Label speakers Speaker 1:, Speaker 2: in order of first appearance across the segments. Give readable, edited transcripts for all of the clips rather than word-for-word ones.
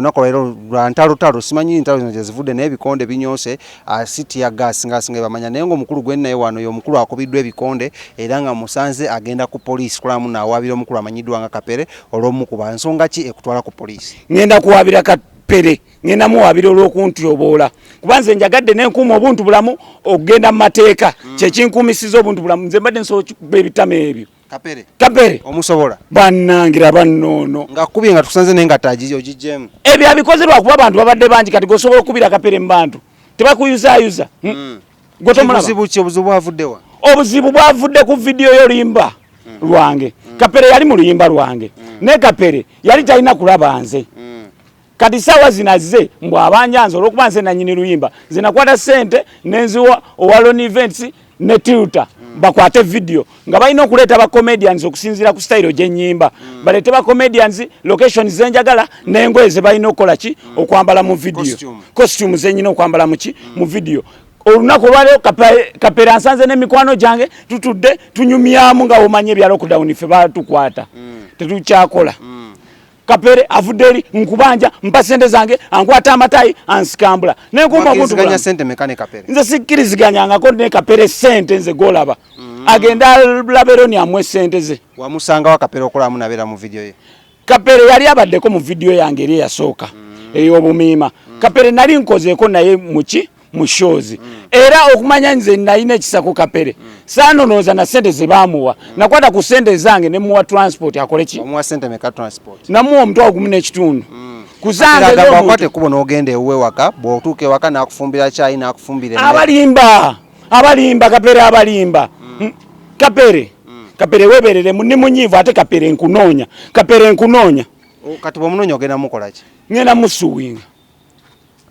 Speaker 1: Nakolero ntalo simanyi ntalo zino zivudde n'ebikonde binyose siti ya gas ngasinga bamanya naye ng'omukulu gwe naye wano y'omukulu akubiddwa ebikonde era nga musanze agenda ku poliisi kulamu naawabira omukulu amanyiddwa nga Kapere olw'omukuba nsonga ki ekutwala ku poliisi.
Speaker 2: Ngenda kuwabira Kapere ngenda muwabira olw'okuntyobola kuba nze njagadde n'enkuuma obuntu bulamu okugenda mu mateeka kyekinkuumisiza obuntu bulamu nze mbadde nsobola okukuba ebitama ebyo. Kapere
Speaker 1: omusobola
Speaker 2: bannangira bannono
Speaker 1: nga kubye nga tusanze naye nga tagiyo gijjemu
Speaker 2: ebyo abikozerwa kuba abantu babadde bangi kati gosobola okubira Kapere mu bantu tebakuyuzayuza
Speaker 1: obuzibu bwavuddewa
Speaker 2: obuzibu bwavudde ku vidiyo y'oluyimba lwange Kapere yali mu luyimba lwange ne Kapere yali talina kulaba nze kati sawa zinaze mbw abanjanze olwokuba nze nanyini luyimba nze nakwata sente nenziwa owalon events ne tuta bakwate video nga balina okuleeta ba comedians okusinzira ku style gyenyimba balete ba comedians locations zenjagala n'engoye ze balina okukola ki okwambala mu video costume zenyina okwambala mu video olunaku olwaleero Kapere ansanze n'emikwano gyange tutudde tunyumyamu nga omanye ebya lockdown ffe batukwata tetukyakola Kapere avudde eri nkubanja mpa sente zange ankwata amatayi ansikambula nenkuma omuntu
Speaker 1: ganya sente mekane Kapere
Speaker 2: nze sikkiriziganyangako ne Kapere sente nze golaba agenda labero ni amwe sente ze
Speaker 1: wamusanga wa Kapere okolamu nabera mu video ye
Speaker 2: Kapere yali abaddeko mu video yange eri yasooka ey'obumiima Kapere nali nkozeeko naye mu shows era okumanya nze nalina ekisako Kapere saanonooza na sente ze baamuwa nakwata ku sente zange ne muwa transport akole ki
Speaker 1: omuwa sente meka transport
Speaker 2: namuwa omutwalo 10
Speaker 1: kuzange bakwate kubo n'ogenda ewuwe waka bw'otuuka ewaka n'akufumbira caayi n'akufumbira
Speaker 2: abalimba Kapere abalimba Kapere weberere ni munyivu ate Kapere nkunoonya
Speaker 1: kati bw'omunoonya ogenda mukola ki
Speaker 2: ngenda musuwinga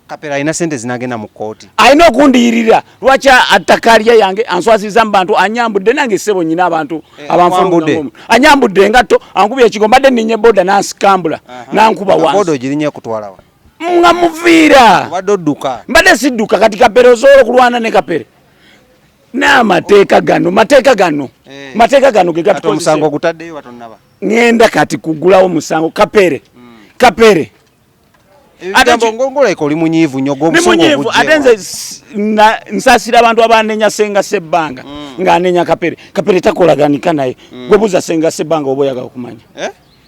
Speaker 1: Kapere alina sente zinagenda mu kooti
Speaker 2: alina okundiyirira lwaki attakalya yange answasiza mu bantu anyambudde nange ssebo nyina abantu abanfambudde anyambudde engatto ankubye ekigo mbadde ninye boda nansikambula nankuba wansi
Speaker 1: boda ogirinye kutwalawa
Speaker 2: nga muviira
Speaker 1: mbadde odduka
Speaker 2: mbadde sidduka kati Kapere osobola okulwana ne Kapere n'amateeka gano ge
Speaker 1: gatukozesa omusango gutaddeyo watonnaba
Speaker 2: ngenda kati kugulawo musango Kapere
Speaker 1: ngolaiko oli munyiivu nnyo
Speaker 2: munyiivu ate nze nsasira abantu abanenya Senga Sebbanga ng'anenya Kapere takolaganika naye gwe buuza Senga Sebbanga oba oyagala okumanya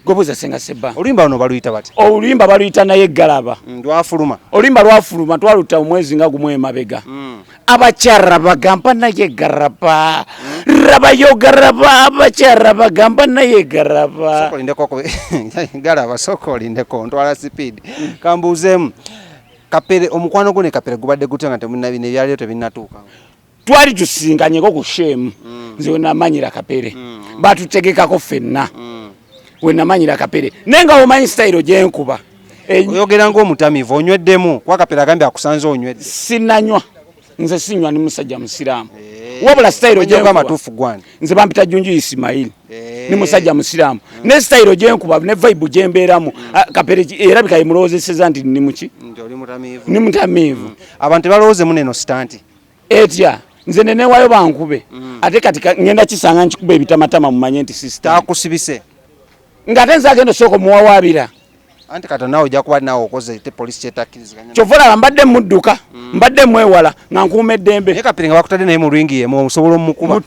Speaker 2: gwe buuza Senga Sebbanga
Speaker 1: oluyimba luno baluyita bati
Speaker 2: oluyimba baluyita naye Galaba
Speaker 1: lwafuluma
Speaker 2: oluyimba lwafuluma twaluta omwezi nga gumu emabega abakyara bagamba naye Galaba rabayo Galaba abakyara bagamba naye Galaba
Speaker 1: Galaba soko olindeko ntwala speed kambuuzeemu Kapere omukwano gwo ne Kapere gubadde gutya nga temunnabine ebyaliyo tebinnatuuka
Speaker 2: twali tusinganyeko ku shemu nze wenamanyira Kapere batutegekako ffenna wenamanyira Kapere nenga omanyi style gyenkuba
Speaker 1: oyogera ng'omutamivu onyweddemu kuba Kapere agambye akusanze onywedde
Speaker 2: sinanywa nze sinywa ni musajja musiraamu wabula style
Speaker 1: gyenkuba amatuufu gwani
Speaker 2: nze bampita Junju Ismail ni musajja musiraamu ne style gyenkuba ne vibe gyembeeramu Kapere erabika yemulowozeseza nti ni mutamivu
Speaker 1: abantu balowooze muneno sitanti
Speaker 2: etya nze nenewayo bankube ate kati ngenda kisanga nkikuba ebitamatama mumanye nti sister
Speaker 1: takusibise
Speaker 2: ngate nze agenda osooka omuwawaabira
Speaker 1: anti kati naawe ojja kuba naawe okoze te polisi kyetakkiriziganya
Speaker 2: kyova olaba mbadde mudduka mbadde mwewala nga nkuuma eddembe
Speaker 1: naye Kapere nga bakutadde naye mu lwingi yemu osobola omukuba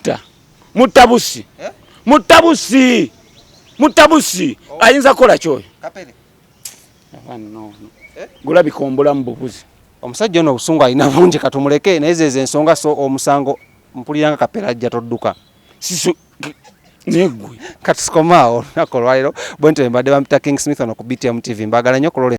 Speaker 2: mutabusi ayinza kukola kyoyo gulabika ombulamu bubuzi
Speaker 1: omusajja ono obusungu alina bungi katumuleke naye zezo ensonga so omusango mpulira nga Kapere ajja todduka
Speaker 2: negwe
Speaker 1: kati sikomaawo olunaku olwaleero bwe ntyo mbadde bampita King Smith ono ku BTM TV mbagala nnyo ku